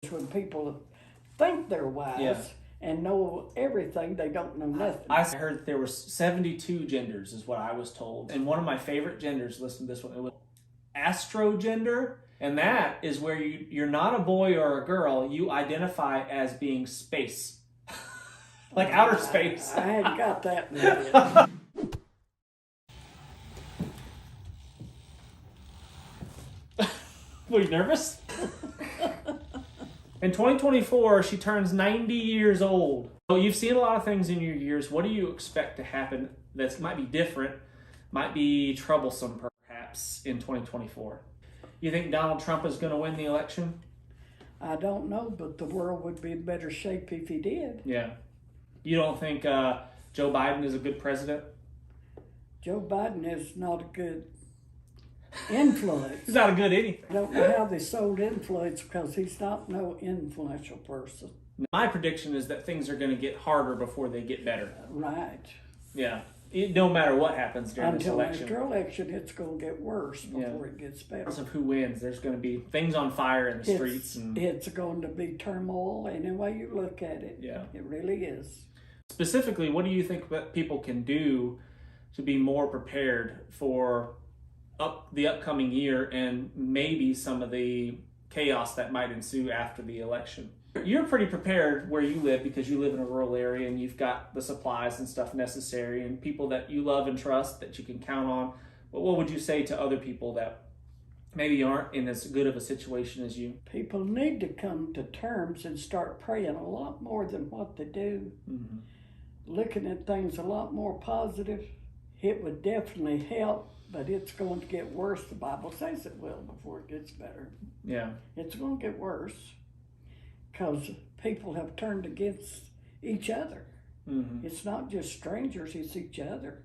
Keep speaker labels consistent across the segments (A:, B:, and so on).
A: When people think they're wise and know everything, they don't know nothing.
B: I heard that there were 72 genders is what I was told. And one of my favorite genders, listen to this one, it was astrogender. And that is where you're not a boy or a girl, you identify as being space. Like outer space.
A: I hadn't got that.
B: Were you nervous? In 2024, she turns 90 years old. So you've seen a lot of things in your years. What do you expect to happen that might be different, might be troublesome perhaps in 2024? You think Donald Trump is going to win the election?
A: I don't know, but the world would be in better shape if he did.
B: Yeah. You don't think Joe Biden is a good president?
A: Joe Biden is not a good influence.
B: He's not a good anything.
A: I don't know how they sold influence because he's not no influential person.
B: My prediction is that things are going to get harder before they get better.
A: Right.
B: Yeah. No matter what happens during this election.
A: Until after election, it's going to get worse before it gets better.
B: Regardless of who wins, there's going to be things on fire in the streets.
A: It's going to be turmoil any way you look at it.
B: Yeah.
A: It really is.
B: Specifically, what do you think that people can do to be more prepared for the upcoming year and maybe some of the chaos that might ensue after the election? You're pretty prepared where you live because you live in a rural area and you've got the supplies and stuff necessary and people that you love and trust that you can count on. But what would you say to other people that maybe aren't in as good of a situation as you?
A: People need to come to terms and start praying a lot more than what they do. Mm-hmm. Looking at things a lot more positive. It would definitely help, but it's going to get worse. The Bible says it will before it gets better.
B: Yeah.
A: It's going to get worse because people have turned against each other. Mm-hmm. It's not just strangers, it's each other.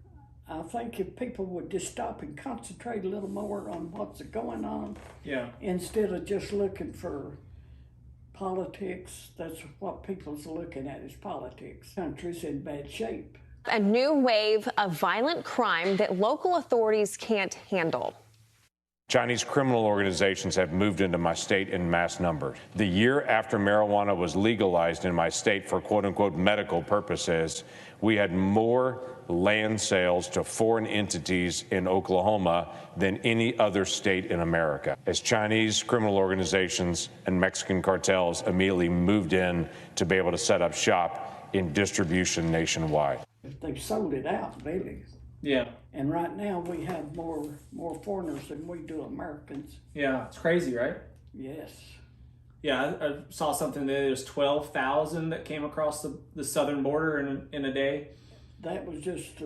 A: I think if people would just stop and concentrate a little more on what's going on, instead of just looking for politics, that's what people's looking at is politics. The country's in bad shape.
C: A new wave of violent crime that local authorities can't handle.
D: Chinese criminal organizations have moved into my state in mass numbers. The year after marijuana was legalized in my state for quote-unquote medical purposes, we had more land sales to foreign entities in Oklahoma than any other state in America, as Chinese criminal organizations and Mexican cartels immediately moved in to be able to set up shop in distribution nationwide.
A: They've sold it out, really.
B: Yeah.
A: And right now we have more foreigners than we do Americans.
B: Yeah, it's crazy, right?
A: Yes.
B: Yeah, I saw something that there's 12,000 that came across the southern border in a day.
A: That was just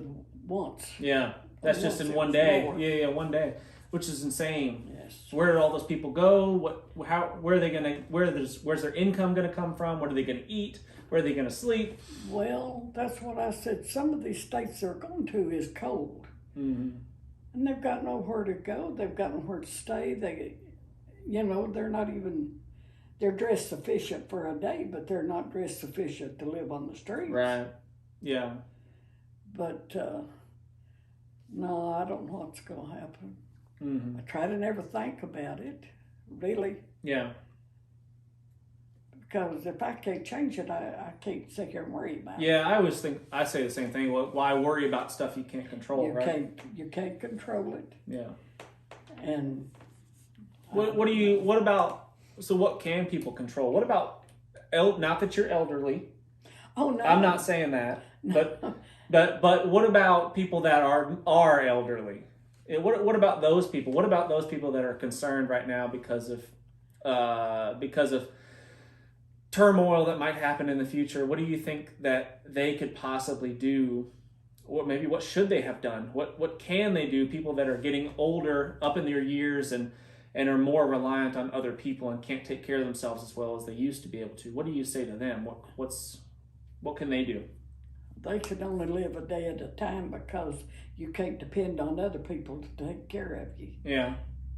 A: once.
B: Yeah, that's just in one day. More. Yeah, one day, which is insane.
A: Yes.
B: Where did all those people go? Where are they gonna? Where's their income gonna come from? What are they gonna eat? Where are they gonna sleep?
A: Well, that's what I said. Some of these states they're going to is cold, and they've got nowhere to go. They've got nowhere to stay. They're not even. They're dressed sufficient for a day, but they're not dressed sufficient to live on the streets.
B: Right. Yeah.
A: But no, I don't know what's going to happen. Mm-hmm. I try to never think about it, really.
B: Yeah.
A: Because if I can't change it, I can't sit here and worry about it.
B: Yeah, I say the same thing. Why worry about stuff you can't control,
A: You can't control it.
B: Yeah.
A: And
B: what can people control? What about, not that you're elderly.
A: Oh, no.
B: I'm not saying that. But what about people that are elderly? What about those people? What about those people that are concerned right now because of turmoil that might happen in the future? What do you think that they could possibly do? Or maybe what should they have done? What can they do? People that are getting older, up in their years, and are more reliant on other people and can't take care of themselves as well as they used to be able to. What do you say to them? What can they do?
A: They can only live a day at a time because you can't depend on other people to take care of you.
B: Yeah.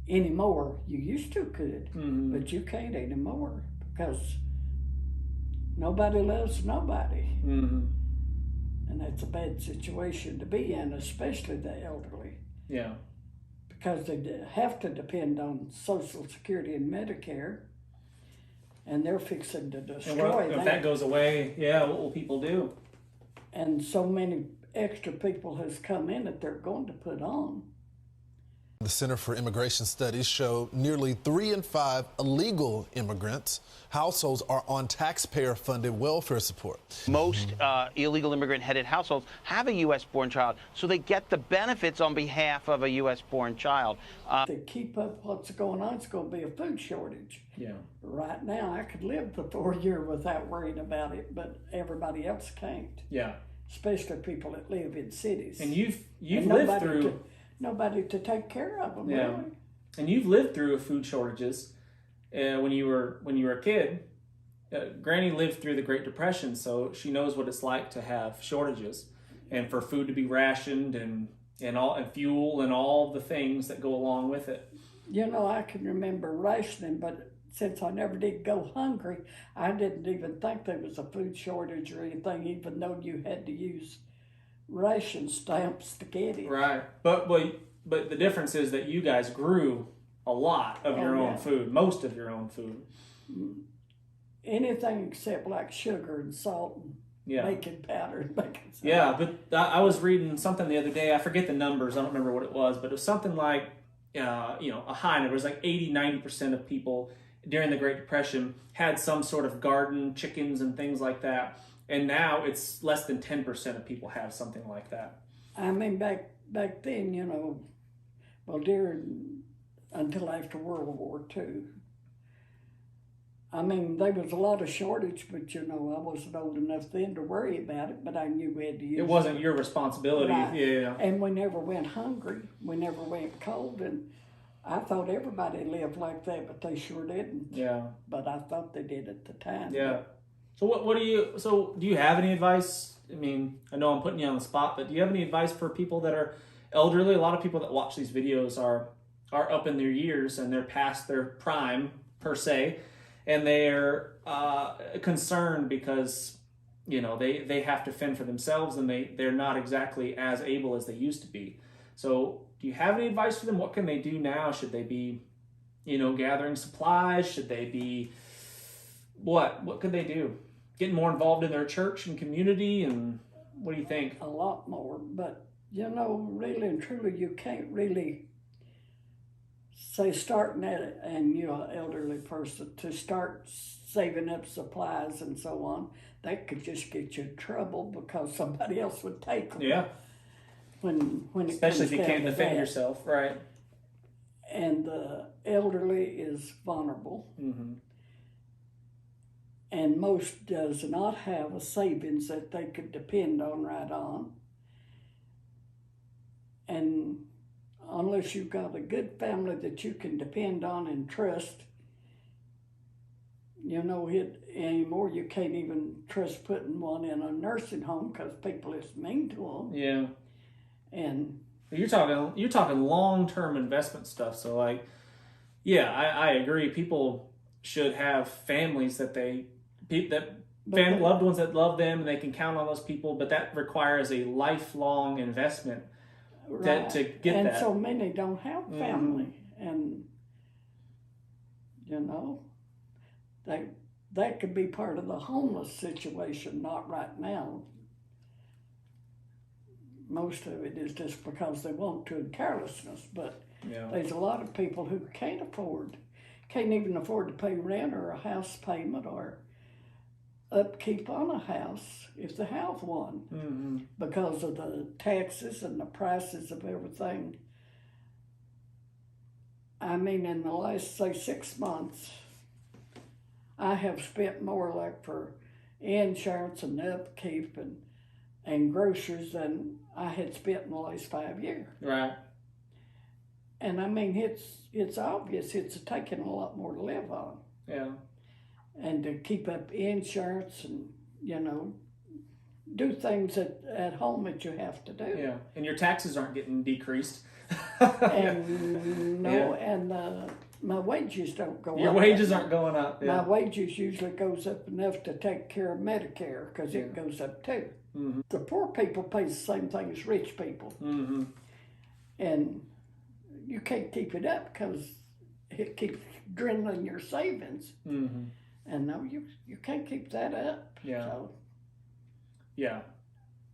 A: Anymore. You used to could, but you can't anymore because nobody loves nobody. Mm-hmm. And that's a bad situation to be in, especially the elderly.
B: Yeah.
A: Because they have to depend on Social Security and Medicare. and they're fixing to
B: And
A: destroy
B: if
A: that.
B: that goes away, yeah, what will people do?
A: And so many extra people has come in that they're going to put on.
E: The Center for Immigration Studies show nearly 3 in 5 illegal immigrants households are on taxpayer-funded welfare support.
F: Most illegal immigrant-headed households have a U.S.-born child, so they get the benefits on behalf of a U.S.-born child.
A: To keep up what's going on, it's going to be a food shortage.
B: Yeah.
A: Right now, I could live for a year without worrying about it, but everybody else can't.
B: Yeah.
A: Especially people that live in cities.
B: And you've lived through
A: nobody to take care of them.
B: Yeah.
A: Really.
B: And you've lived through food shortages when you were a kid. Granny lived through the Great Depression, so she knows what it's like to have shortages and for food to be rationed and fuel and all the things that go along with it.
A: You know, I can remember rationing, but since I never did go hungry, I didn't even think there was a food shortage or anything, even though you had to use ration stamps to get it.
B: Right. But the difference is that you guys grew a lot of your own food, most of your own food.
A: Anything except like sugar and salt and baking powder and baking soda.
B: Yeah, but I was reading something the other day. I forget the numbers. I don't remember what it was, but it was something like, a high number. It was like 80-90% of people during the Great Depression had some sort of garden, chickens and things like that. And now it's less than 10% of people have something like that.
A: I mean, back then, until after World War II, I mean, there was a lot of shortage, but, I wasn't old enough then to worry about it, but I knew we had to use it.
B: It wasn't your responsibility.
A: Right.
B: Yeah.
A: And we never went hungry. We never went cold. And I thought everybody lived like that, but they sure didn't.
B: Yeah.
A: But I thought they did at the time.
B: Yeah. So do you have any advice? I mean, I know I'm putting you on the spot, but do you have any advice for people that are elderly? A lot of people that watch these videos are up in their years and they're past their prime per se, and they're concerned because they have to fend for themselves and they're not exactly as able as they used to be. So do you have any advice for them? What can they do now? Should they be gathering supplies? Should they be what could they do? Getting more involved in their church and community, and what do you think?
A: A lot more, but really and truly, you can't really say starting at it, and you're an elderly person, to start saving up supplies and so on. That could just get you in trouble because somebody else would take them.
B: Yeah.
A: When
B: especially if you can't defend yourself, right?
A: And the elderly is vulnerable.
B: Mm-hmm.
A: And most does not have a savings that they could depend on right on. And unless you've got a good family that you can depend on and trust, anymore you can't even trust putting one in a nursing home because people is mean to them.
B: Yeah.
A: And
B: you're talking long-term investment stuff. So I agree. People should have families loved ones that love them, and they can count on those people, but that requires a lifelong investment to get
A: and
B: that.
A: And so many don't have family, and that could be part of the homeless situation, not right now. Most of it is just because they want to and carelessness, but there's a lot of people who can't even afford to pay rent or a house payment or upkeep on a house if they have one, because of the taxes and the prices of everything. I mean, in the last, say, 6 months, I have spent more like for insurance and upkeep and groceries than I had spent in the last 5 years.
B: Right.
A: And I mean, it's obvious it's taking a lot more to live on.
B: Yeah. And
A: to keep up insurance and, do things at home that you have to do.
B: Yeah. And your taxes aren't getting decreased.
A: And my wages don't go up.
B: Your wages aren't going up. Yeah.
A: My wages usually goes up enough to take care of Medicare because it goes up too. Mm-hmm. The poor people pay the same thing as rich people. Mm-hmm. And you can't keep it up because it keeps dwindling your savings. Mm-hmm. And no, you can't keep that up.
B: Yeah.
A: So,
B: yeah.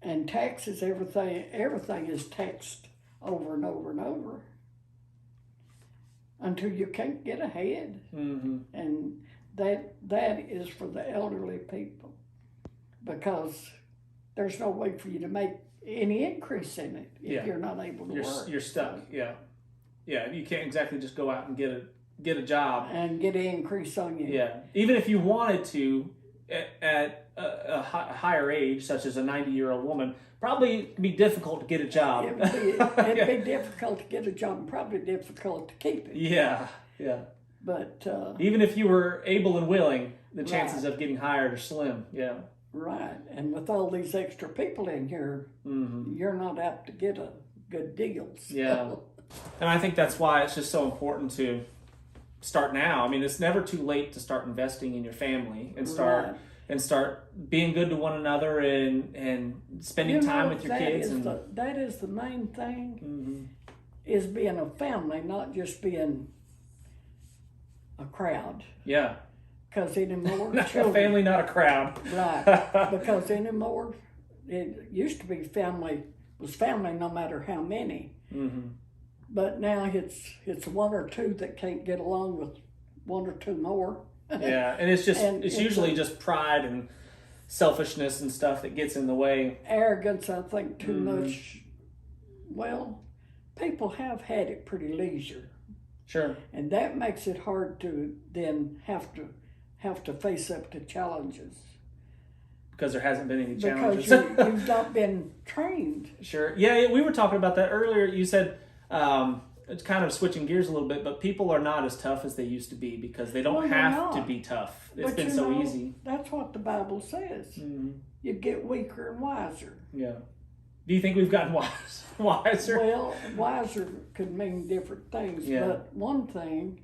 A: and taxes, everything is taxed over and over and over until you can't get ahead.
B: Mm-hmm.
A: And that is for the elderly people, because there's no way for you to make any increase in it if you're not able to work.
B: You're stuck. Yeah. You can't exactly just go out and get a job
A: and get an increase on you.
B: Yeah, even if you wanted to, at a higher age, such as a 90-year-old woman, probably it'd be difficult to get a job.
A: It'd be difficult to get a job, and probably difficult to keep it.
B: Yeah.
A: But
B: even if you were able and willing, the chances of getting hired are slim. Yeah.
A: Right, and with all these extra people in here, you're not apt to get a good deal. So.
B: Yeah, and I think that's why it's just so important to start now. I mean, it's never too late to start investing in your family and start being good to one another and spending time with your kids.
A: That is the main thing, is being a family, not just being a crowd.
B: Yeah.
A: Because anymore,
B: a family, not a crowd.
A: Right. Because anymore, it used to be family no matter how many.
B: Mm-hmm.
A: But now it's one or two that can't get along with one or two more.
B: Yeah, and it's usually just pride and selfishness and stuff that gets in the way.
A: Arrogance, I think, too much. Well, people have had it pretty leisure.
B: Sure.
A: And that makes it hard to then have to face up to challenges.
B: Because there hasn't been any challenges.
A: Because you've not been trained.
B: Sure. Yeah, we were talking about that earlier. You said it's kind of switching gears a little bit, but people are not as tough as they used to be because they don't have to be tough. It's been so easy.
A: That's what the Bible says. You get weaker and wiser.
B: Yeah. Do you think we've gotten wiser?
A: Well, wiser could mean different things, but one thing,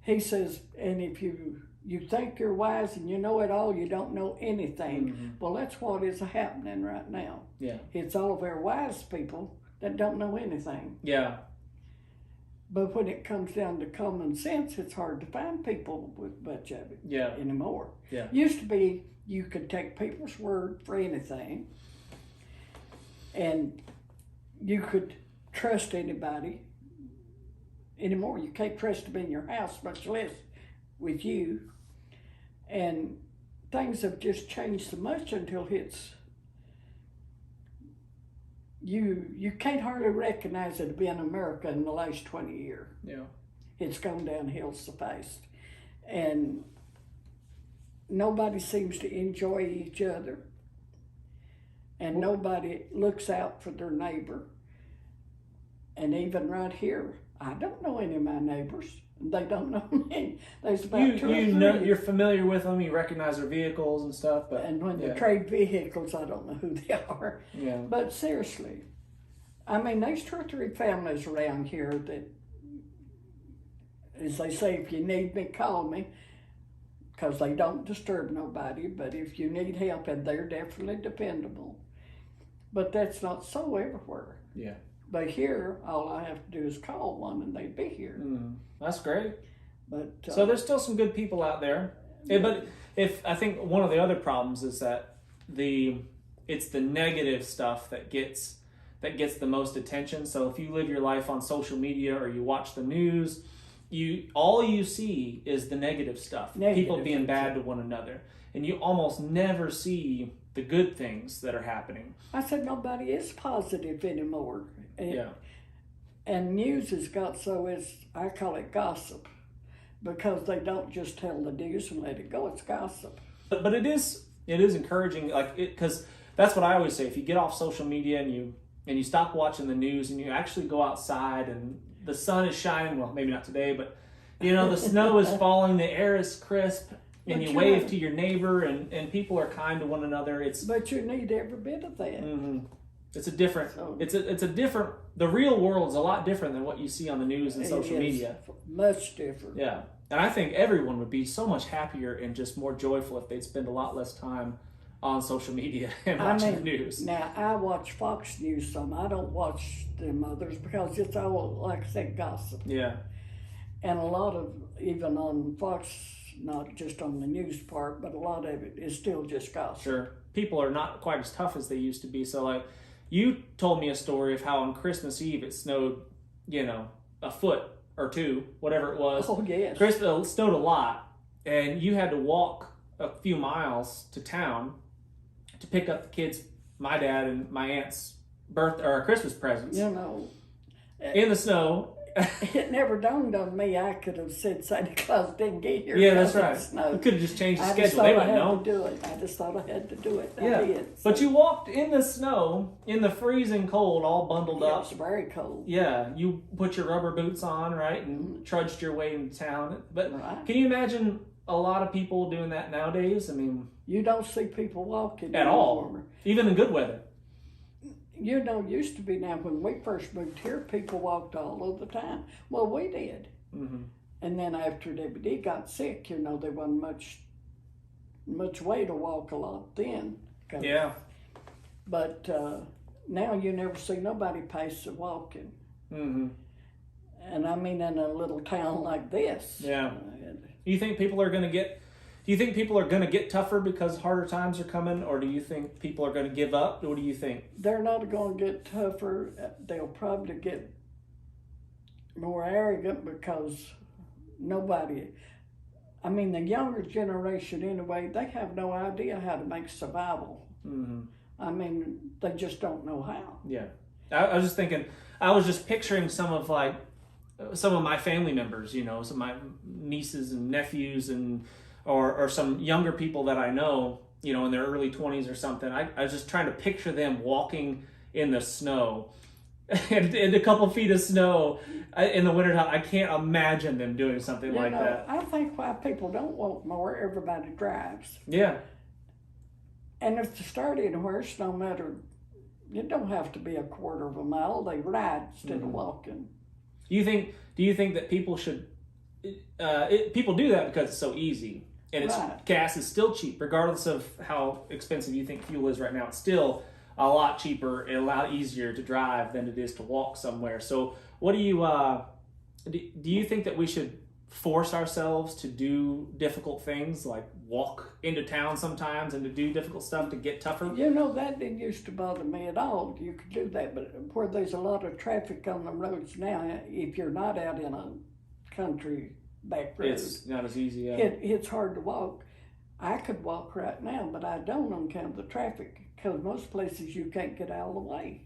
A: he says, and if you think you're wise and you know it all, you don't know anything. Well, that's what is happening right now.
B: Yeah.
A: It's all of our wise people that don't know anything.
B: Yeah.
A: But when it comes down to common sense, it's hard to find people with much of it anymore.
B: Yeah.
A: Used to be you could take people's word for anything, and you could trust anybody. Anymore, you can't trust them in your house, much less with you. And things have just changed so much until it's you can't hardly recognize it being America in the last 20 years.
B: Yeah.
A: It's gone downhill so fast. And nobody seems to enjoy each other. And nobody looks out for their neighbor. And even right here, I don't know any of my neighbors. They don't know me. There's about two or three.
B: You're familiar with them. You recognize their vehicles and stuff. But
A: and when they trade vehicles, I don't know who they are.
B: Yeah.
A: But seriously, I mean, there's 2 or 3 families around here that, as they say, if you need me, call me, because they don't disturb nobody. But if you need help, and they're definitely dependable. But that's not so everywhere.
B: Yeah.
A: But here, all I have to do is call one, and they'd be here.
B: That's great.
A: But
B: so there's still some good people out there. Yeah, but I think one of the other problems is that it's the negative stuff that gets the most attention. So if you live your life on social media or you watch the news, all you see is the negative stuff. People being bad to one another, and you almost never see the good things that are happening.
A: I said nobody is positive anymore. And news has got so I call it gossip, because they don't just tell the news and let it go. It's gossip.
B: But it is encouraging, because that's what I always say. If you get off social media and you stop watching the news and you actually go outside and the sun is shining, well, maybe not today, but the snow is falling, the air is crisp, and you wave to your neighbor and people are kind to one another.
A: But you need every bit of that.
B: It's a different. It's a different. The real world's a lot different than what you see on the news and social media.
A: Much different.
B: Yeah, and I think everyone would be so much happier and just more joyful if they'd spend a lot less time on social media and watching the news.
A: Now I watch Fox News some. I don't watch them others because it's all, like I said, gossip.
B: Yeah.
A: And a lot of, even on Fox not just on the news part, but a lot of it is still just gossip.
B: Sure. People are not quite as tough as they used to be. So, like, you told me a story of how on Christmas Eve it snowed, a foot or two, whatever it was.
A: Oh, yes.
B: It snowed a lot, and you had to walk a few miles to town to pick up the kids, my dad and my aunt's Christmas presents. In the snow.
A: It never dawned on me I could have said Santa Claus didn't get here.
B: Yeah, that's right. You could have just changed the schedule. They wouldn't know.
A: I just thought I had to do it.
B: Yeah.
A: I did.
B: But you walked in the snow, in the freezing cold, all bundled up.
A: It was very cold.
B: Yeah, you put your rubber boots on, right, and trudged your way into town. But can you imagine a lot of people doing that nowadays? I mean,
A: you don't see people walking
B: at all, even in good weather.
A: Used to be now when we first moved here, people walked all of the time. Well, we did. Mm-hmm. And then after DVD got sick, there wasn't much way to walk a lot then.
B: Yeah.
A: But now you never see nobody pace walking. Mm-hmm. And I mean in a little town like this.
B: Yeah. Do you think people are going to get tougher because harder times are coming, or do you think people are going to give up? What do you think?
A: They're not going to get tougher. They'll probably get more arrogant because the younger generation anyway, they have no idea how to make survival. Mm-hmm. I mean, they just don't know how.
B: Yeah. I was just thinking, I was just picturing some of my family members, some of my nieces and nephews or some younger people that I know, in their early 20s or something. I was just trying to picture them walking in the snow and a couple feet of snow in the wintertime. I can't imagine them doing something like that.
A: I think why people don't walk more, everybody drives.
B: Yeah.
A: And if they start anywhere, it's no matter, it don't have to be a quarter of a mile. They ride instead of walking.
B: Do you think that people should, people do that because it's so easy? And gas is still cheap, regardless of how expensive you think fuel is right now. It's still a lot cheaper and a lot easier to drive than it is to walk somewhere. So, what do you think that we should force ourselves to do difficult things, like walk into town sometimes and to do difficult stuff to get tougher?
A: That didn't used to bother me at all. You could do that, but where there's a lot of traffic on the roads now, if you're not out in a country back road,
B: it's not as easy. Yeah.
A: It's hard to walk. I could walk right now, but I don't on account of the traffic, because most places you can't get out of the way.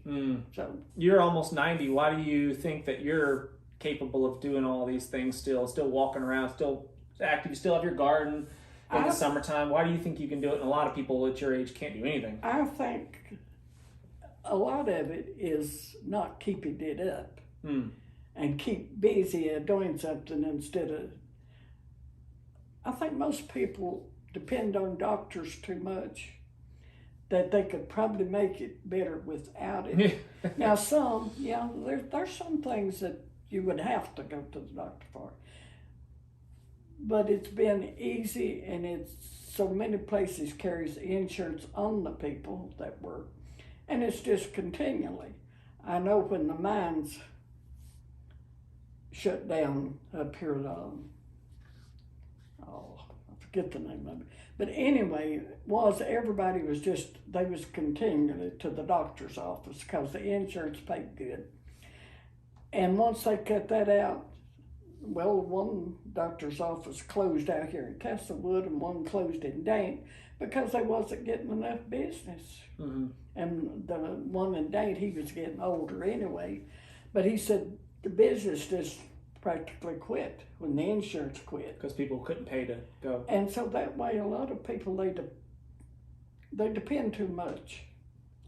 A: So
B: you're almost 90. Why do you think that you're capable of doing all these things still walking around, still active, you still have your garden in the summertime? Why do you think you can do it and a lot of people at your age can't do anything?
A: I think a lot of it is not keeping it up and keep busy doing something instead of... I think most people depend on doctors too much, that they could probably make it better without it. Now there's some things that you would have to go to the doctor for. But it's been easy, and it's so many places carries insurance on the people that work, and it's just continually. I know when the mines shut down up here, I forget the name of it. But anyway, everybody was they was continually to the doctor's office because the insurance paid good. And once they cut that out, one doctor's office closed out here in Castlewood and one closed in Dane because they wasn't getting enough business. Mm-hmm. And the one in Dane, he was getting older anyway. But he said the business just practically quit when the insurance quit.
B: Because people couldn't pay to go.
A: And so that way a lot of people, they depend too much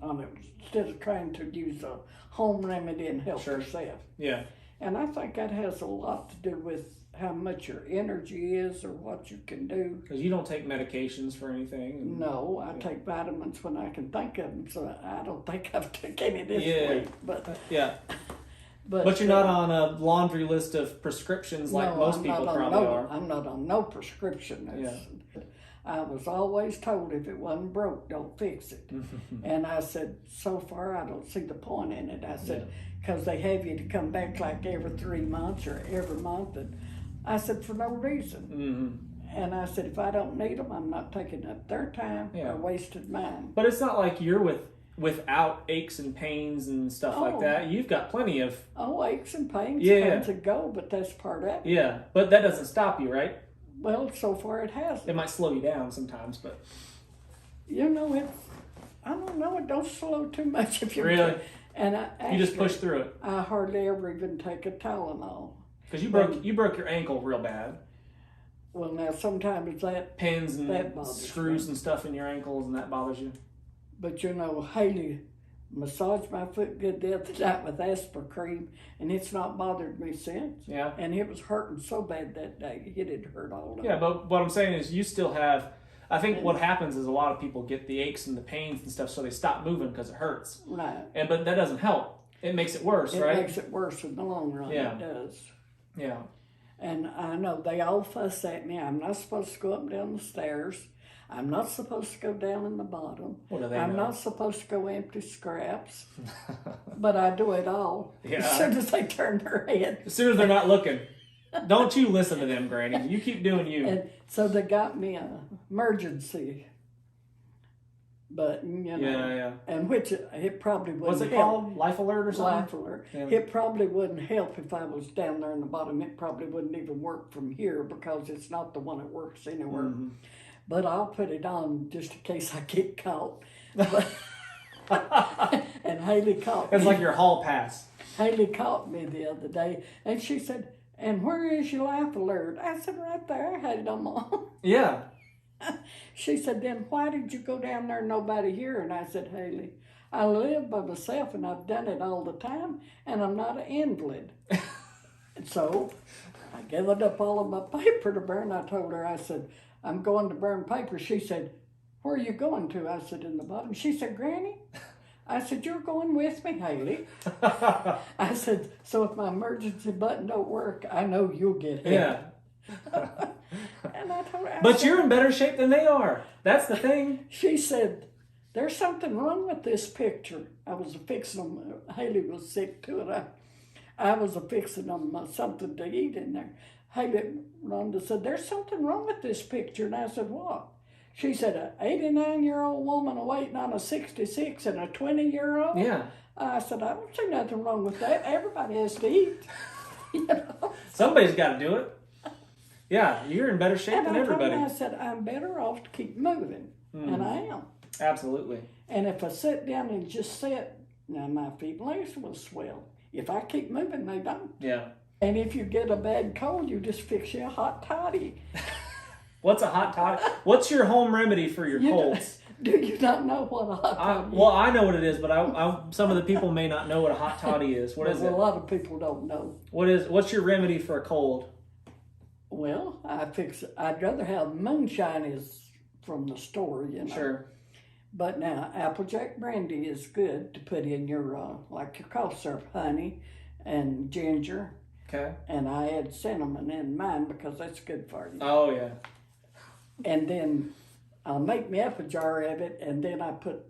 A: on it instead of trying to use a home remedy and help yourself.
B: Yeah.
A: And I think that has a lot to do with how much your energy is or what you can do.
B: Because you don't take medications for anything?
A: No, I take vitamins when I can think of them, so I don't think I've taken any this week. But,
B: But you're not on a laundry list of prescriptions like most people probably are.
A: I'm not on no prescription. I was always told if it wasn't broke, don't fix it. And I said, so far I don't see the point in it. I said, because they have you to come back like every 3 months or every month. And I said, for no reason. And I said, if I don't need them, I'm not taking up their time or wasting mine.
B: But it's not like you're without aches and pains and stuff like that. You've got plenty of...
A: aches and pains comes and go, but that's part of it.
B: Yeah, but that doesn't stop you, right?
A: Well, so far it hasn't.
B: It might slow you down sometimes, but...
A: You know, I don't know, it don't slow too much if you...
B: Really?
A: And
B: you just push through it.
A: I hardly ever even take a Tylenol.
B: Because you broke your ankle real bad.
A: Well, now sometimes that...
B: Pins and screws and stuff in your ankles, and that bothers you.
A: But you know, Haley massaged my foot good the other night with aspirin cream, and it's not bothered me since.
B: Yeah.
A: And it was hurting so bad that day. It had hurt all day.
B: Yeah, but what I'm saying is you still have... I think what happens is a lot of people get the aches and the pains and stuff, so they stop moving because it hurts.
A: Right.
B: But that doesn't help. It makes it worse, right?
A: It makes it worse in the long run.
B: Yeah.
A: It does.
B: Yeah.
A: And I know they all fuss at me. I'm not supposed to go up and down the stairs. I'm not supposed to go down in the bottom.
B: What do they
A: I'm
B: know?
A: not supposed to go empty scraps. But I do it all.
B: Yeah.
A: As soon as they turn their head.
B: As soon as they're not looking. Don't you listen to them, Granny. You keep doing you.
A: And so they got me an emergency button, you know.
B: Yeah.
A: And which it probably wouldn't
B: What's it
A: help.
B: called? Life alert or something?
A: Life alert.
B: Yeah.
A: It probably wouldn't help if I was down there in the bottom. It probably wouldn't even work from here because it's not the one that works anywhere.
B: Mm-hmm.
A: But I'll put it on just in case I get caught. And Haley caught me.
B: It's like your hall pass.
A: Haley caught me the other day, and she said, "And where is your life alert?" I said, "Right there." I had it on my arm.
B: Yeah.
A: She said, "Then why did you go down there and nobody here?" And I said, "Haley, I live by myself and I've done it all the time, and I'm not an invalid." And so I gathered up all of my paper to burn. I told her, I said, "I'm going to burn paper." She said, "Where are you going to?" I said, "In the bottom." She said, "Granny?" I said, "You're going with me, Haley." I said, "So if my emergency button don't work, I know you'll get hit."
B: Yeah.
A: And I told her,
B: But you're in better shape than they are. That's the thing.
A: She said, "There's something wrong with this picture." I was fixing them. Haley was sick too, and I was fixing them something to eat in there. Haley Rhonda said, "There's something wrong with this picture." And I said, "What?" She said, "An 89-year-old woman waiting on a 66 and a 20-year-old?
B: Yeah.
A: I said, "I don't see nothing wrong with that. Everybody has to eat." You know?
B: Somebody's got to do it. Yeah, you're in better shape than everybody.
A: I said, "I'm better off to keep moving." And I am.
B: Absolutely.
A: And if I sit down and just sit, now my feet and legs will swell. If I keep moving, they don't.
B: Yeah.
A: And if you get a bad cold, you just fix you a hot toddy.
B: What's a hot toddy? What's your home remedy for your colds?
A: Do you not know what a hot toddy is?
B: Well, I know what it is, but some of the people may not know what a hot toddy is. What is it?
A: A lot of people don't know.
B: What's your remedy for a cold?
A: Well, I'd rather have moonshine is from the store, you know.
B: Sure.
A: But now, Applejack brandy is good to put in your, like your cough syrup, honey and ginger.
B: Okay.
A: And I add cinnamon in mine because that's good for you.
B: Oh, yeah.
A: And then I'll make me up a jar of it, and then I put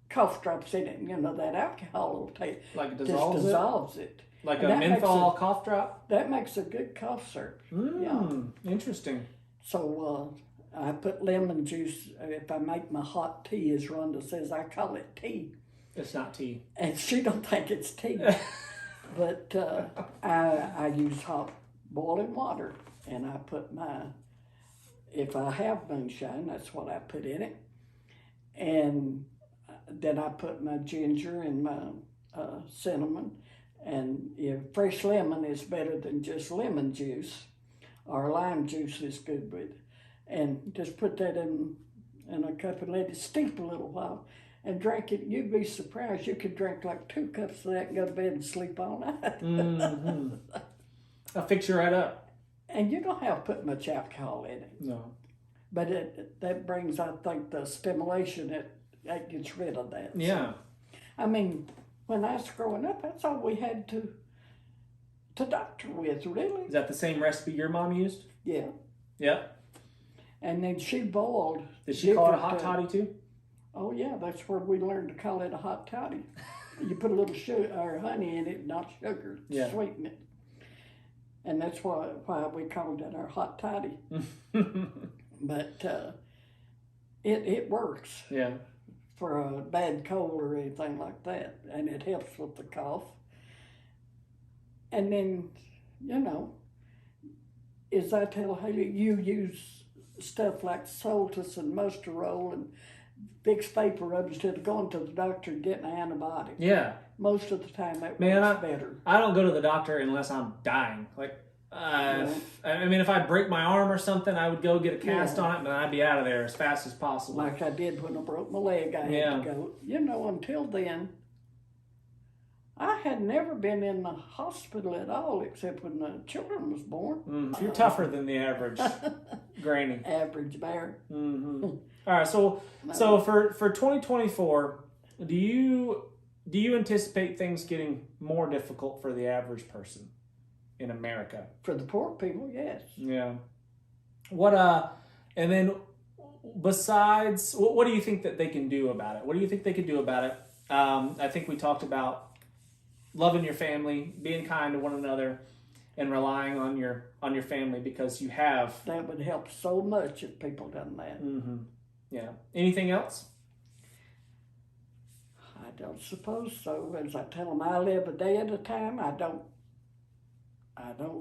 A: cough drops in it. You know, that alcohol will take,
B: Like it
A: just
B: dissolves
A: dissolves it.
B: Like
A: And
B: a
A: that makes
B: menthol cough drop?
A: That makes a good cough syrup. Yeah.
B: Interesting.
A: So I put lemon juice. If I make my hot tea, as Rhonda says, I call it tea.
B: It's not tea.
A: And she don't think it's tea. But I use hot boiling water, and I put if I have moonshine, that's what I put in it. And then I put my ginger and my cinnamon. And fresh lemon is better than just lemon juice, or lime juice is good with. And just put that in a cup and let it steep a little while. And drink it. You'd be surprised. You could drink like 2 cups of that and go to bed and sleep all night.
B: Mm-hmm. I'll fix you right up.
A: And you don't have to put much alcohol in it.
B: No.
A: But that brings, I think, the stimulation that gets rid of that.
B: Yeah.
A: So, I mean, when I was growing up, that's all we had to doctor with, really.
B: Is that the same recipe your mom used?
A: Yeah.
B: Yeah.
A: And then she boiled.
B: Did she call it a hot toddy too?
A: Oh, yeah, that's where we learned to call it a hot toddy. You put a little sugar or honey in it, not sugar,
B: Yeah.
A: sweeten it. And that's why we called it our hot toddy. But it works.
B: Yeah.
A: For a bad cold or anything like that. And it helps with the cough. And then, as I tell Haley, you use stuff like Soltis and Mustarol and Vicks vapor rub instead of going to the doctor and getting an antibiotic.
B: Yeah.
A: Most of the time that works better.
B: I don't go to the doctor unless I'm dying. Like, I mean, if I break my arm or something, I would go get a cast on it, and then I'd be out of there as fast as possible.
A: Like I did when I broke my leg, I had to go. Until then, I had never been in the hospital at all except when the children was born.
B: You're tougher than the average granny.
A: Average bear.
B: Mm-hmm. All right, so for 2024, do you anticipate things getting more difficult for the average person in America? For the poor people, yes. Yeah. And then besides, what do you think that they can do about it? What do you think they could do about it? I think we talked about loving your family, being kind to one another, and relying on your family because you have. That would help so much if people done that. Mm-hmm. Yeah. Anything else? I don't suppose so. As I tell them, I live a day at a time. I don't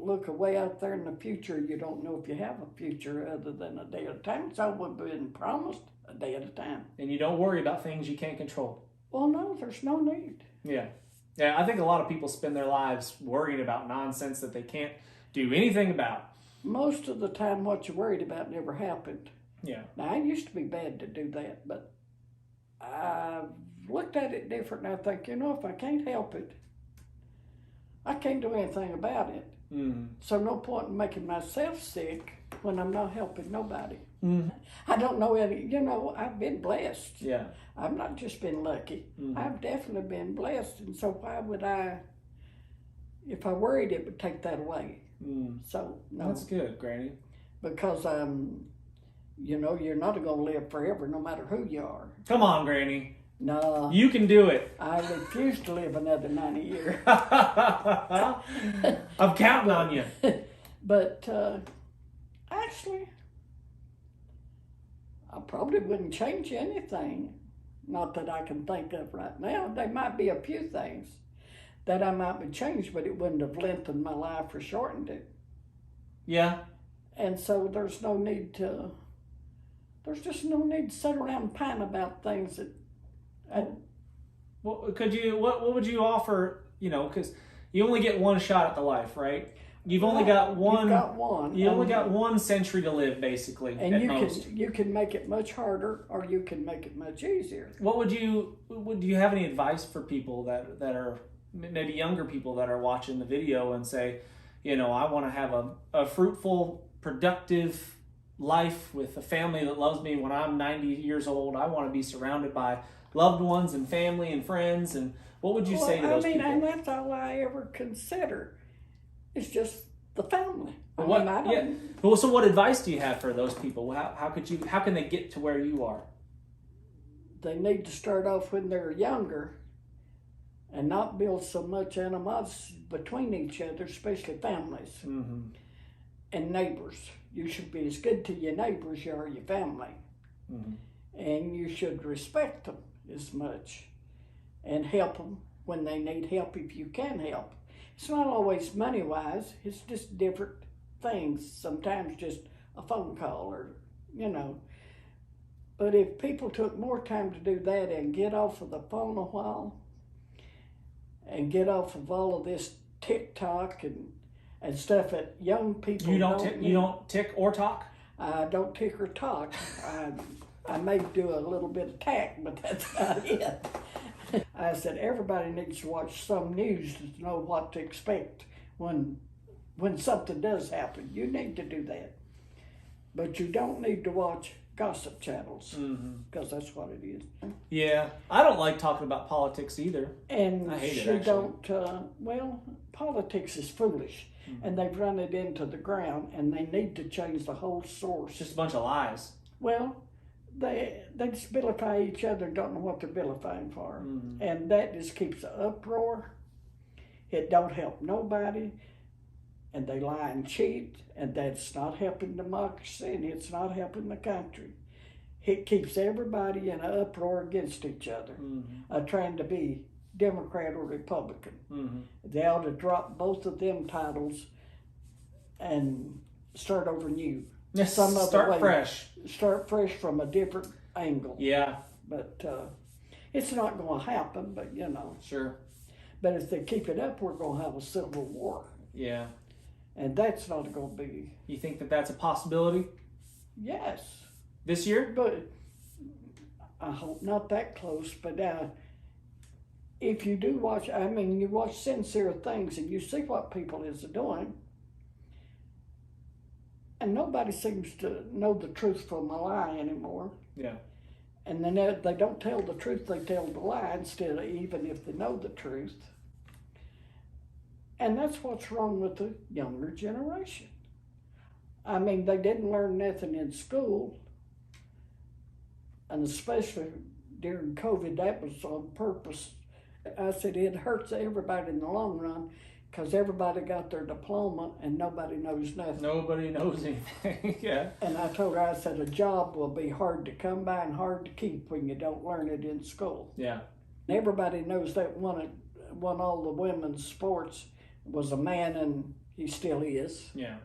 B: look away out there in the future. You don't know if you have a future other than a day at a time. It's all we've been promised, a day at a time. And you don't worry about things you can't control. Well, no, there's no need. Yeah. Yeah, I think a lot of people spend their lives worrying about nonsense that they can't do anything about. Most of the time, what you're worried about never happened. Yeah. Now, it used to be bad to do that, but I've looked at it different, and I think, if I can't help it, I can't do anything about it. Mm-hmm. So no point in making myself sick when I'm not helping nobody. Mm-hmm. I don't know any, I've been blessed. Yeah. I've not just been lucky. Mm-hmm. I've definitely been blessed. And so why would if I worried, it would take that away. Mm. So, no. That's good, Granny. Because, you're not going to live forever no matter who you are. Come on, Granny. No. You can do it. I refuse to live another 90 years. I'm counting on you. But actually, I probably wouldn't change anything. Not that I can think of right now. There might be a few things that I might be changed, but it wouldn't have lengthened my life or shortened it. Yeah. And so there's just no need to sit around and pine about things that. What would you offer? Because you only get one shot at the life, right? You've only got one. You've got one. You only got 1 century to live, basically. And you can make it much harder, or you can make it much easier. Do you have any advice for people that are maybe younger people that are watching the video and say, I want to have a fruitful, productive life with a family that loves me when I'm 90 years old. I want to be surrounded by loved ones and family and friends. And what would you say to those people? And that's all I ever consider. It's just the family. So what advice do you have for those people? How can they get to where you are? They need to start off when they're younger and not build so much animosity between each other, especially families. Mm-hmm. And neighbors. You should be as good to your neighbors as you are your family. Mm-hmm. And you should respect them as much and help them when they need help if you can help. It's not always money-wise. It's just different things. Sometimes just a phone call or, But if people took more time to do that and get off of the phone a while and get off of all of this TikTok and stuff that young people you don't tick or talk? I don't tick or talk. I may do a little bit of tack, but that's about it. I said everybody needs to watch some news to know what to expect when something does happen. You need to do that. But you don't need to watch gossip channels, because that's what it is. Yeah, I don't like talking about politics either. And I hate it, actually. Politics is foolish, and they've run it into the ground, and they need to change the whole source. It's just a bunch of lies. Well, they just vilify each other and don't know what they're vilifying for. Mm-hmm. And that just keeps the uproar. It don't help nobody.
A: and they lie and cheat, and that's not helping democracy, and it's not helping the country. It keeps everybody in an uproar against each other, trying to be Democrat or Republican. They ought to drop both of them titles and start over new.
B: Yes,
A: Some other
B: start
A: way.
B: fresh.
A: Start fresh from a different angle.
B: Yeah.
A: But it's not going to happen, but you know.
B: Sure.
A: But if they keep it up, we're going to have a civil war.
B: Yeah.
A: And that's not going to be.
B: You think that that's a possibility
A: Yes.
B: this year?
A: But I hope not that close. But if you do watch, I mean, you watch Sincere Things and you see what people is doing. And nobody seems to know the truth from a lie anymore.
B: Yeah.
A: And then they don't tell the truth, they tell the lie instead of even if they know the truth. And that's what's wrong with the younger generation. I mean, they didn't learn nothing in school. And especially during COVID, that was on purpose. I said it hurts everybody in the long run because everybody got their diploma and nobody knows nothing.
B: Nobody knows anything. Yeah.
A: And I told her, I said, a job will be hard to come by and hard to keep when you don't learn it in school.
B: Yeah.
A: Everybody knows that won all the women's sports was a man, and he still is.
B: Yeah.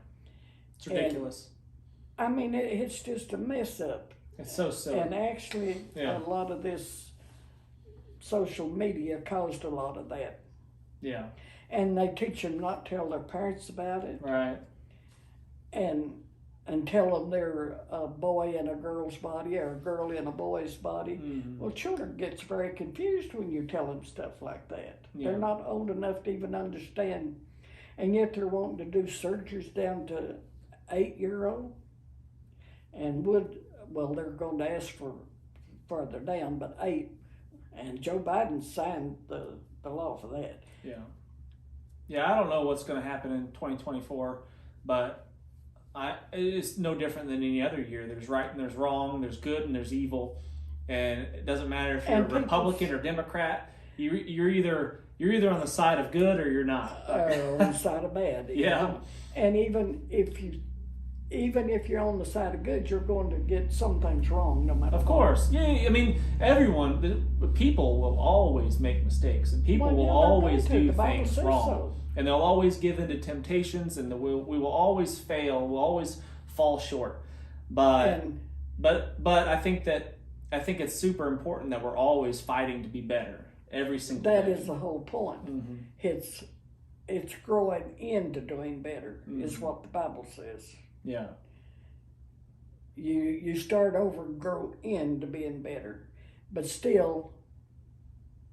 B: It's ridiculous.
A: And, I mean, it's just a mess up.
B: It's so silly.
A: And actually, a lot of this social media caused a lot of that.
B: Yeah.
A: And they teach them not to tell their parents about it.
B: Right.
A: And tell them they're a boy in a girl's body or a girl in a boy's body. Well, children gets very confused when you tell them stuff like that.
B: Yeah.
A: They're not old enough to even understand. And yet they're wanting to do surgeries down to 8-year-old. And they're going to ask for further down, but 8. And Joe Biden signed the law for that.
B: Yeah. Yeah, I don't know what's going to happen in 2024, but it's no different than any other year. There's right and there's wrong, there's good and there's evil, and it doesn't matter if you're a Republican or Democrat. You're either on the side of good or you're not.
A: On the side of bad.
B: Yeah.
A: Know? And even if you're on the side of good, you're going to get some things wrong no matter.
B: Of course. Yeah, I mean, people will always make mistakes, and people will always do things wrong. So. And they'll always give in to temptations, and we will always fail. We'll always fall short. But I think it's super important that we're always fighting to be better every single day.
A: That is the whole point. It's growing into doing better is what the Bible says.
B: Yeah.
A: You start over and grow into being better, but still,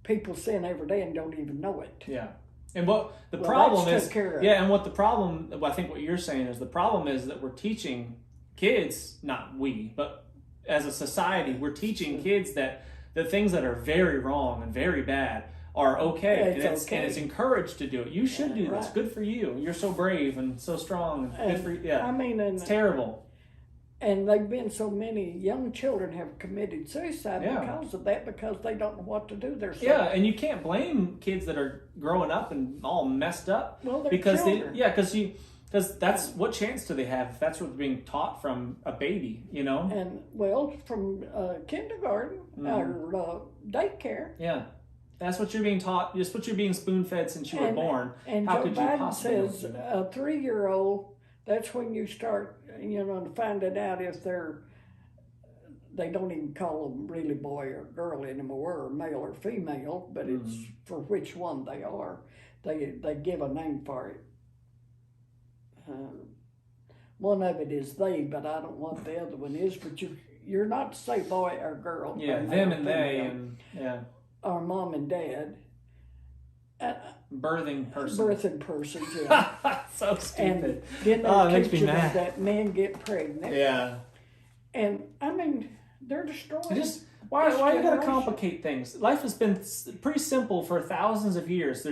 A: people sin every day and don't even know it.
B: Yeah. And what the problem is,
A: and
B: what the problem, I think what you're saying is the problem is that we're teaching kids, not we, but as a society, we're teaching kids that the things that are very wrong and very bad are okay, and it's encouraged to do it. You should do this. Good for you. You're so brave and so strong. And good for you. Yeah.
A: I mean,
B: it's terrible.
A: And they've been so many young children have committed suicide because of that, because they don't know what to do.
B: And you can't blame kids that are growing up and all messed up.
A: Well, they're
B: because
A: children.
B: because that's what chance do they have if that's what's being taught from a baby, you know?
A: And from kindergarten or daycare.
B: Yeah. That's what you're being taught. Just what you're being spoon-fed since you were born.
A: And
B: How
A: Joe
B: could you
A: Biden
B: possibly
A: says a 3-year-old, that's when you start, finding out if they don't even call them really boy or girl anymore, or male or female, but it's for which one they are. They give a name for it. One of it is they, but I don't know what the other one is. But you're not to say boy or girl.
B: Yeah, them and they, and
A: or mom and dad.
B: Birthing person.
A: Birthing persons, yeah.
B: So stupid.
A: And then
B: makes me mad.
A: That men get pregnant.
B: Yeah.
A: And I mean, they're destroying.
B: Why you gotta complicate things? Life has been pretty simple for thousands of years.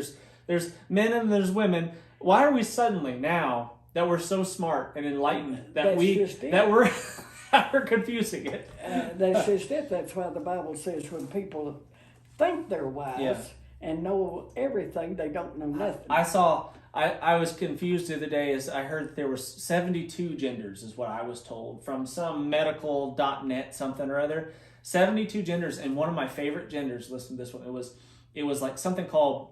B: There's men and there's women. Why are we suddenly now that we're so smart and enlightened that we're confusing it?
A: That's just it. That's why the Bible says when people think they're wise and know everything, they don't know nothing.
B: I saw I was confused the other day as I heard that there were 72 genders is what I was told from some medical.net something or other. 72 genders, and one of my favorite genders, listen to this one, it was like something called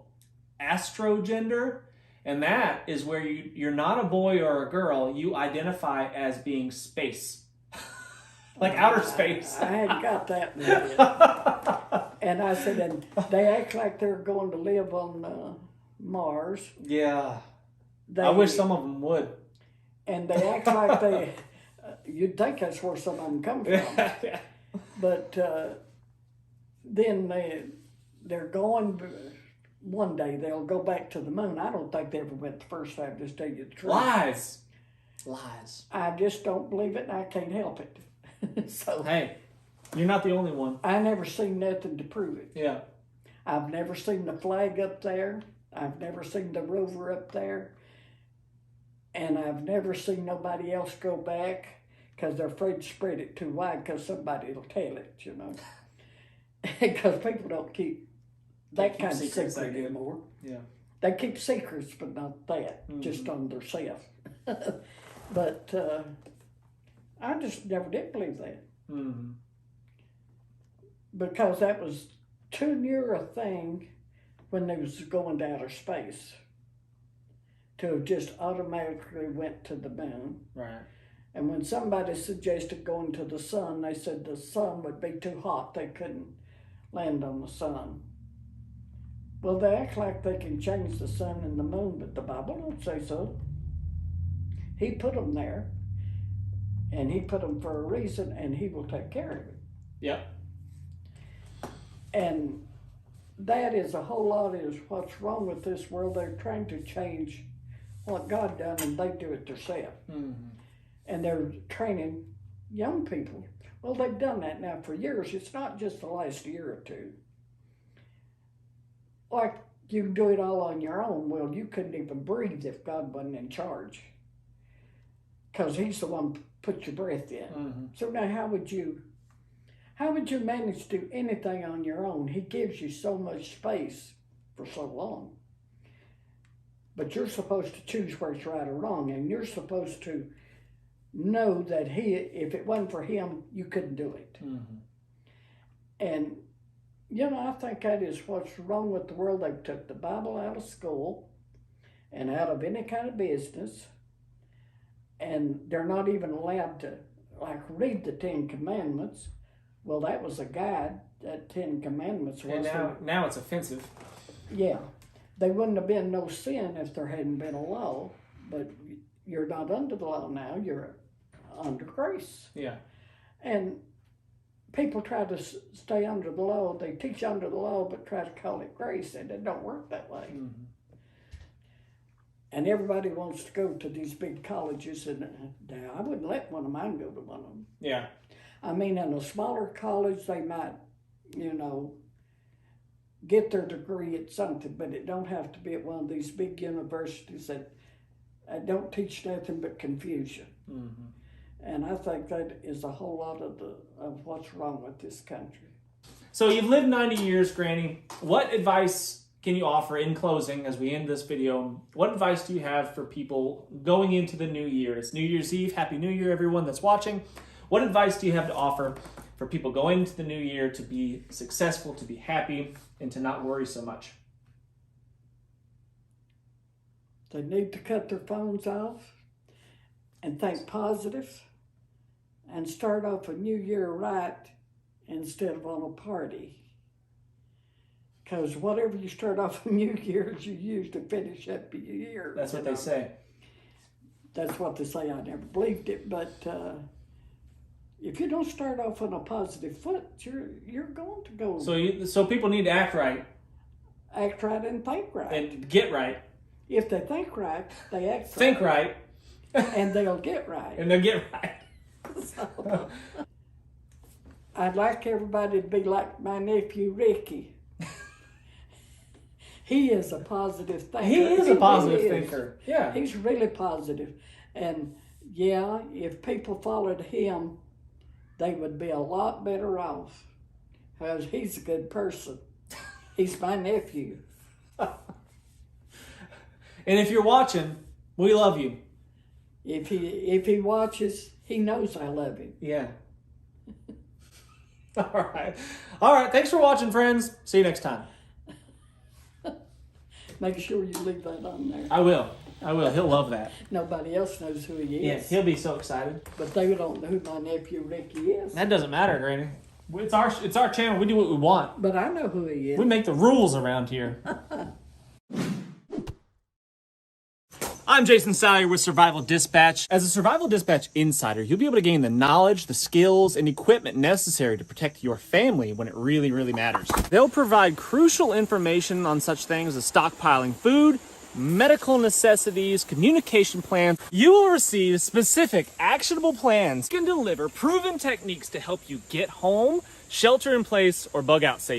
B: astrogender, and that is where you're not a boy or a girl, you identify as being space. Like outer space.
A: I hadn't got that in yet. And I said, and they act like they're going to live on Mars.
B: Yeah. I wish some of them would.
A: And they act like they, you'd think that's where some of them come from.
B: Yeah.
A: But then they're going, one day they'll go back to the moon. I don't think they ever went the first time, just tell you the truth.
B: Lies.
A: I just don't believe it, and I can't help it. So
B: hey, you're not the only one.
A: I never seen nothing to prove it.
B: Yeah.
A: I've never seen the flag up there. I've never seen the rover up there. And I've never seen nobody else go back because they're afraid to spread it too wide because somebody will tell it, you know. Because people don't keep that kind of secret anymore.
B: Yeah.
A: They keep secrets, but not that, just on their self. But I just never did believe that.
B: Mm-hmm.
A: Because that was too near a thing when they was going to outer space to have just automatically went to the moon.
B: Right.
A: And when somebody suggested going to the sun, they said the sun would be too hot. They couldn't land on the sun. Well, they act like they can change the sun and the moon, but the Bible don't say so. He put them there, and he put them for a reason, and he will take care of it.
B: Yep.
A: And that is a whole lot is what's wrong with this world. They're trying to change what God done, and they do it themselves. Mm-hmm. And they're training young people. Well, they've done that now for years. It's not just the last year or two. Like, you can do it all on your own. Well, you couldn't even breathe if God wasn't in charge. Because he's the one who put your breath in. Mm-hmm. So now how would you manage to do anything on your own? He gives you so much space for so long. But you're supposed to choose where it's right or wrong, and you're supposed to know that if it wasn't for him, you couldn't do it. Mm-hmm. And, you know, I think that is what's wrong with the world. They've took the Bible out of school and out of any kind of business, and they're not even allowed to, like, read the 10 Commandments. Well, that was a guide, that 10 Commandments was.
B: And now it's offensive.
A: Yeah. They wouldn't have been no sin if there hadn't been a law, but you're not under the law now, you're under grace.
B: Yeah.
A: And people try to stay under the law. They teach under the law, but try to call it grace, and it don't work that way. Mm-hmm. And everybody wants to go to these big colleges, and I wouldn't let one of mine go to one of them.
B: Yeah.
A: I mean, in a smaller college, they might, get their degree at something, but it don't have to be at one of these big universities that don't teach nothing but confusion. Mm-hmm. And I think that is a whole lot of what's wrong with this country.
B: So you've lived 90 years, Granny. What advice can you offer in closing as we end this video? What advice do you have for people going into the new year? It's New Year's Eve. Happy New Year, everyone that's watching. What advice do you have to offer for people going into the new year to be successful, to be happy, and to not worry so much?
A: They need to cut their phones off and think positive and start off a new year right instead of on a party. Because whatever you start off a new year's, you use to finish up your year.
B: That's what they say.
A: That's what they say. I never believed it, but if you don't start off on a positive foot, you're going to go.
B: So people need to act right.
A: Act right and think right.
B: And get right.
A: If they think right, they act right.
B: Think right.
A: And they'll get right.
B: And they'll get right.
A: So, I'd like everybody to be like my nephew Ricky. He is a positive thinker.
B: He is a positive thinker. Yeah.
A: He's really positive. And yeah, if people followed him, they would be a lot better off. Because he's a good person. He's my nephew.
B: And if you're watching, we love you.
A: If he watches, he knows I love him.
B: Yeah. All right. All right. Thanks for watching, friends. See you next time.
A: Make sure you leave that on there.
B: I will. He'll love that.
A: Nobody else knows who he is.
B: Yeah, he'll be so excited.
A: But they don't know who my nephew Ricky is.
B: That doesn't matter, Granny. It's our channel. We do what we want.
A: But I know who he is.
B: We make the rules around here. I'm Jason Salyer with Survival Dispatch. As a Survival Dispatch insider, you'll be able to gain the knowledge, the skills, and equipment necessary to protect your family when it really, really matters. They'll provide crucial information on such things as stockpiling food, medical necessities, communication plans. You will receive specific, actionable plans. You can deliver proven techniques to help you get home, shelter in place, or bug out safe.